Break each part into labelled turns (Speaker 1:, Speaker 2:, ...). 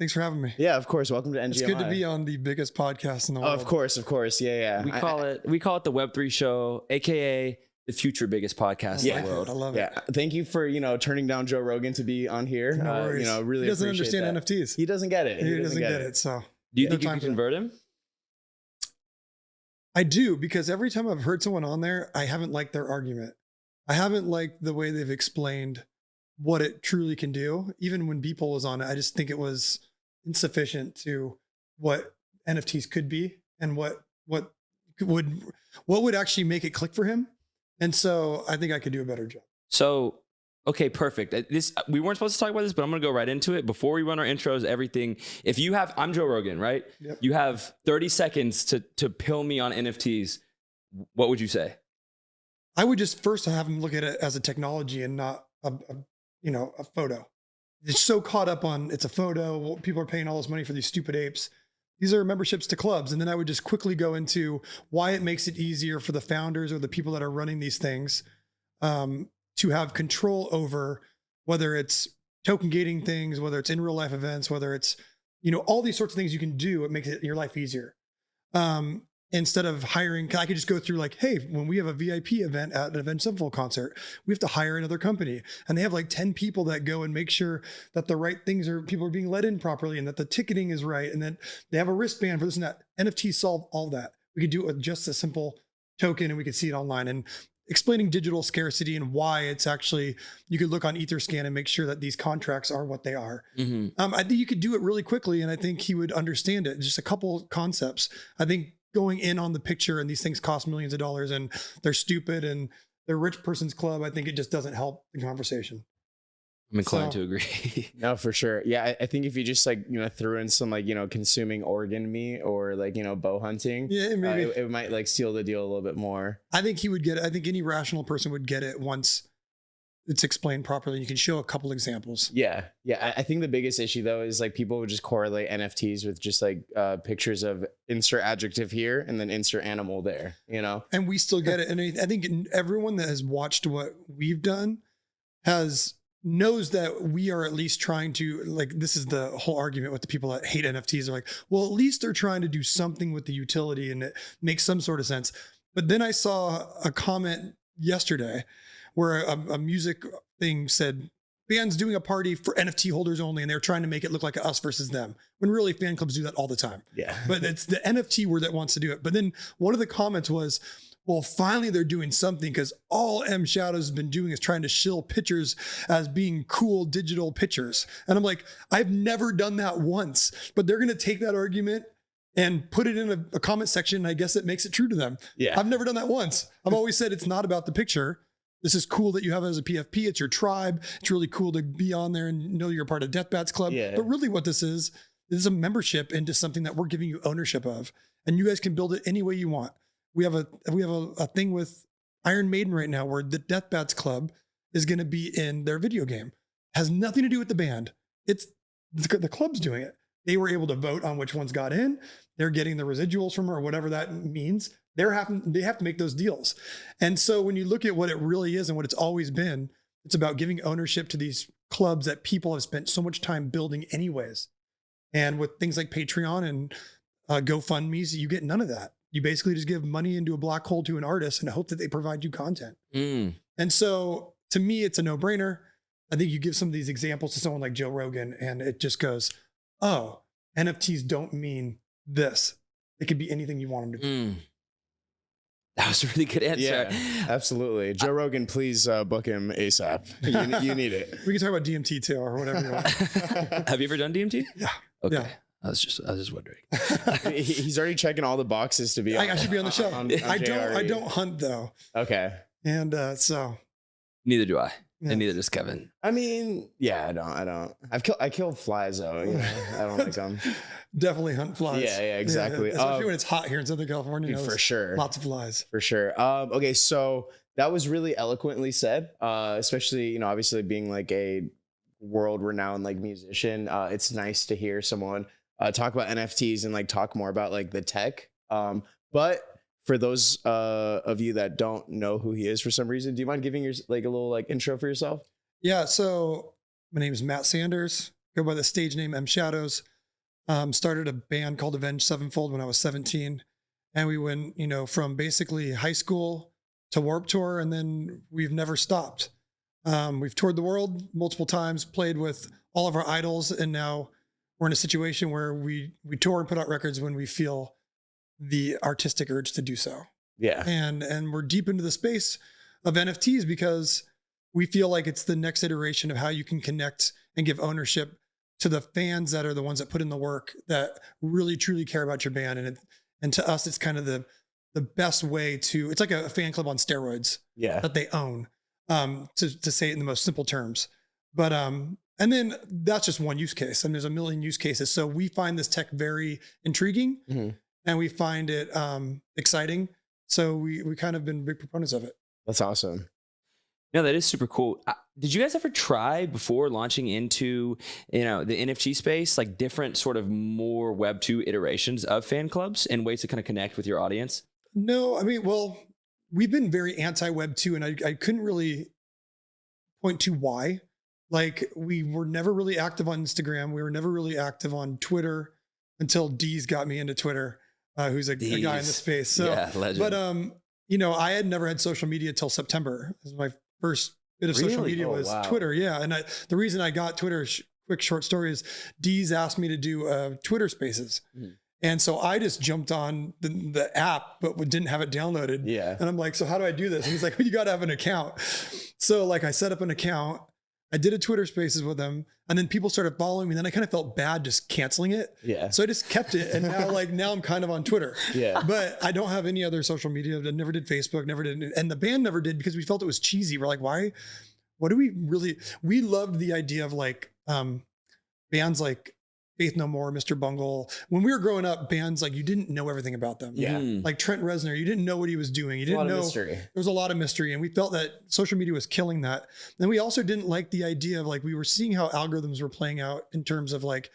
Speaker 1: Thanks for having me.
Speaker 2: Yeah, of course. Welcome to NGMI.
Speaker 1: It's good to be on the biggest podcast in the world.
Speaker 2: Of course. Yeah.
Speaker 3: We call it the Web3 Show, aka the future biggest podcast in the world.
Speaker 1: I love it.
Speaker 2: Yeah. Thank you for, turning down Joe Rogan to be on here.
Speaker 1: No worries.
Speaker 2: Really
Speaker 1: he doesn't
Speaker 2: appreciate
Speaker 1: understand
Speaker 2: that.
Speaker 1: NFTs.
Speaker 2: He doesn't get it.
Speaker 1: He doesn't get it. So
Speaker 3: do you think you can convert him?
Speaker 1: I do, because every time I've heard someone on there, I haven't liked their argument. I haven't liked the way they've explained what it truly can do. Even when Beeple was on it, I just think it was insufficient to what NFTs could be and what would actually make it click for him. And so I think I could do a better job.
Speaker 3: So, okay, perfect. We weren't supposed to talk about this, but I'm going to go right into it. Before we run our intros, everything, I'm Joe Rogan, right?
Speaker 1: Yep.
Speaker 3: You have 30 seconds to pill me on NFTs. What would you say?
Speaker 1: I would just first have him look at it as a technology and not a photo. It's so caught up on it's a photo. People are paying all this money for these stupid apes. These are memberships to clubs. And then I would just quickly go into why it makes it easier for the founders or the people that are running these things to have control over whether it's token gating things, whether it's in real life events, whether it's, all these sorts of things you can do. It makes your life easier. Instead of hiring, I could just go through like, hey, when we have a VIP event at an Avenged Sevenfold concert, we have to hire another company. And they have like 10 people that go and make sure that the right people are being let in properly and that the ticketing is right. And then they have a wristband for this and that. NFTs solve all that. We could do it with just a simple token and we could see it online. And explaining digital scarcity and why it's actually, you could look on Etherscan and make sure that these contracts are what they are.
Speaker 3: Mm-hmm.
Speaker 1: I think you could do it really quickly. And I think he would understand it. Just a couple concepts. I think going in on the picture and these things cost millions of dollars and they're stupid and they're rich person's club, I think it just doesn't help the conversation.
Speaker 3: I'm inclined to agree.
Speaker 2: No, for sure. Yeah, I think if you just threw in some consuming organ meat or bow hunting,
Speaker 1: yeah, maybe
Speaker 2: it might seal the deal a little bit more.
Speaker 1: I think he would get it. I think any rational person would get it once it's explained properly. You can show a couple examples.
Speaker 2: Yeah. I think the biggest issue though is people would just correlate NFTs with just pictures of insert adjective here and then insert animal there,
Speaker 1: And we still get it. And I think everyone that has watched what we've done knows that we are at least trying to, this is the whole argument with the people that hate NFTs. They're like, well, at least they're trying to do something with the utility and it makes some sort of sense. But then I saw a comment yesterday where a music thing said, bands doing a party for NFT holders only, and they're trying to make it look like us versus them, when really fan clubs do that all the time.
Speaker 2: Yeah.
Speaker 1: But it's the NFT word that wants to do it. But then one of the comments was, well, finally they're doing something, because all M Shadows has been doing is trying to shill pictures as being cool digital pictures. And I'm like, I've never done that once, but they're going to take that argument and put it in a comment section. And I guess it makes it true to them.
Speaker 2: Yeah.
Speaker 1: I've never done that once. I've always said it's not about the picture. This is cool that you have it as a PFP. It's your tribe. It's really cool to be on there and know you're part of Death Bats Club.
Speaker 2: Yeah.
Speaker 1: But really what this is a membership into something that we're giving you ownership of. And you guys can build it any way you want. We have a thing with Iron Maiden right now where the Death Bats Club is going to be in their video game. Has nothing to do with the band. It's the club's doing it. They were able to vote on which ones got in. They're getting the residuals from, or whatever that means. They have to make those deals. And so when you look at what it really is and what it's always been, it's about giving ownership to these clubs that people have spent so much time building anyways. And with things like Patreon and GoFundMe's, you get none of that. You basically just give money into a black hole to an artist and hope that they provide you content.
Speaker 3: Mm.
Speaker 1: And so to me, it's a no-brainer. I think you give some of these examples to someone like Joe Rogan and it just goes, oh, NFTs don't mean this. It could be anything you want them to be.
Speaker 3: Mm. That was a really good answer.
Speaker 2: Yeah, absolutely. Joe Rogan, please book him ASAP. You need it.
Speaker 1: We can talk about DMT too, or whatever you want.
Speaker 3: Have you ever done DMT?
Speaker 1: Yeah.
Speaker 3: Okay.
Speaker 1: Yeah.
Speaker 3: I was just wondering.
Speaker 2: He's already checking all the boxes to be.
Speaker 1: I should be on the show. I
Speaker 2: JRE.
Speaker 1: don't hunt though.
Speaker 2: Okay.
Speaker 1: And so.
Speaker 3: Neither do I.
Speaker 1: Yeah.
Speaker 3: And neither does Kevin.
Speaker 2: I mean, yeah, I don't. I killed flies though. I don't like them.
Speaker 1: Definitely hunt flies.
Speaker 2: Yeah, exactly.
Speaker 1: Yeah, especially when it's hot here in Southern California.
Speaker 2: Dude, for sure.
Speaker 1: Lots of flies.
Speaker 2: For sure. Okay, so that was really eloquently said. Especially, obviously being like a world-renowned musician. It's nice to hear someone talk about NFTs and talk more about the tech. But for those of you that don't know who he is for some reason, do you mind giving your a little intro for yourself?
Speaker 1: Yeah. So my name is Matt Sanders. Go by the stage name M Shadows. Started a band called Avenged Sevenfold when I was 17. And we went, from basically high school to Warped Tour, and then we've never stopped. We've toured the world multiple times, played with all of our idols, and now we're in a situation where we tour and put out records when we feel the artistic urge to do so.
Speaker 2: Yeah.
Speaker 1: And we're deep into the space of NFTs because we feel like it's the next iteration of how you can connect and give ownership to the fans that are the ones that put in the work, that really truly care about your band. And to us, it's kind of the best way to, it's like a fan club on steroids that they own, to say it in the most simple terms. But, and then that's just one use case. And there's a million use cases. So we find this tech very intriguing, and we find it exciting. So we kind of been big proponents of it.
Speaker 2: That's awesome.
Speaker 3: No, that is super cool. Did you guys ever try, before launching into, the NFT space, like different sort of more Web 2 iterations of fan clubs and ways to kind of connect with your audience?
Speaker 1: No, I mean, well, we've been very anti Web 2, and I couldn't really point to why. Like, we were never really active on Instagram. We were never really active on Twitter until Deez got me into Twitter, who's a guy in the space. So,
Speaker 3: yeah, legend.
Speaker 1: But, I had never had social media till September. This was my first bit of social media was Twitter. Yeah. And the reason I got Twitter, quick short story, is Deez asked me to do Twitter Spaces. And so I just jumped on the app, but didn't have it downloaded.
Speaker 2: Yeah.
Speaker 1: And I'm like, so how do I do this? And he's like, well, you got to have an account. So like I set up an account. I did a Twitter Spaces with him, and then people started following me. Then I kind of felt bad just canceling it.
Speaker 2: Yeah.
Speaker 1: So I just kept it. And now I'm kind of on Twitter.
Speaker 2: Yeah.
Speaker 1: But I don't have any other social media. I never did Facebook, never did. And the band never did, because we felt it was cheesy. We're like, why? What do we really, we loved the idea of like bands like Faith No More, Mr. Bungle. When we were growing up, bands like, you didn't know everything about them.
Speaker 2: Yeah.
Speaker 1: Like Trent Reznor, you didn't know what he was doing. You didn't know.
Speaker 2: Mystery.
Speaker 1: There was a lot of mystery, and we felt that social media was killing that. And we also didn't like the idea of like, we were seeing how algorithms were playing out in terms of like,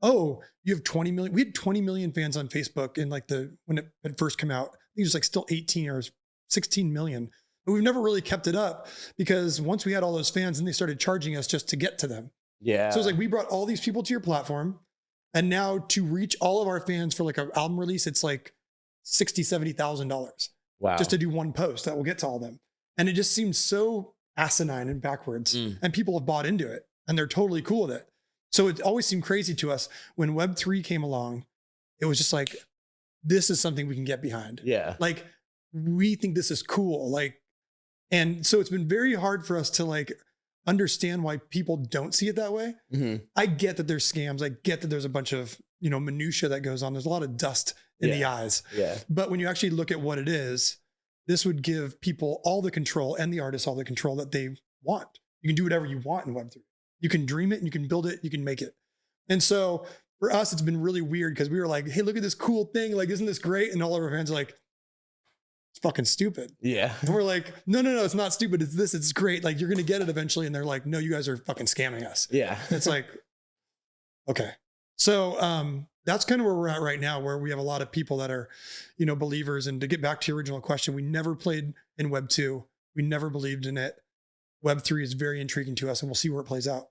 Speaker 1: oh, you have 20 million. We had 20 million fans on Facebook in like when it had first come out. I think it was like still 18 or 16 million. But we've never really kept it up, because once we had all those fans, and they started charging us just to get to them.
Speaker 2: Yeah.
Speaker 1: So it's like, we brought all these people to your platform, and now to reach all of our fans for like an album release, it's like $60,000-$70,000.
Speaker 2: Wow.
Speaker 1: Just to do one post that will get to all of them. And it just seems so asinine and backwards. And people have bought into it, and they're totally cool with it. So it always seemed crazy to us when Web3 came along. It was just like, this is something we can get behind.
Speaker 2: Yeah.
Speaker 1: Like, we think this is cool. Like, and so it's been very hard for us to like understand why people don't see it that way. I get that there's scams. I get that there's a bunch of, minutia that goes on. There's a lot of dust in the eyes.
Speaker 2: Yeah.
Speaker 1: But when you actually look at what it is, this would give people all the control, and the artists all the control that they want. You can do whatever you want in Web3. You can dream it, and you can build it, you can make it. And so for us, it's been really weird, because we were like, hey, look at this cool thing. Like, isn't this great? And all of our fans are like, it's fucking stupid.
Speaker 2: Yeah.
Speaker 1: And we're like, no, it's not stupid. It's this, it's great. Like, you're going to get it eventually. And they're like, no, you guys are fucking scamming us.
Speaker 2: Yeah.
Speaker 1: It's like, okay. So that's kind of where we're at right now, where we have a lot of people that are, believers. And to get back to your original question, we never played in Web 2. We never believed in it. Web 3 is very intriguing to us, and we'll see where it plays out.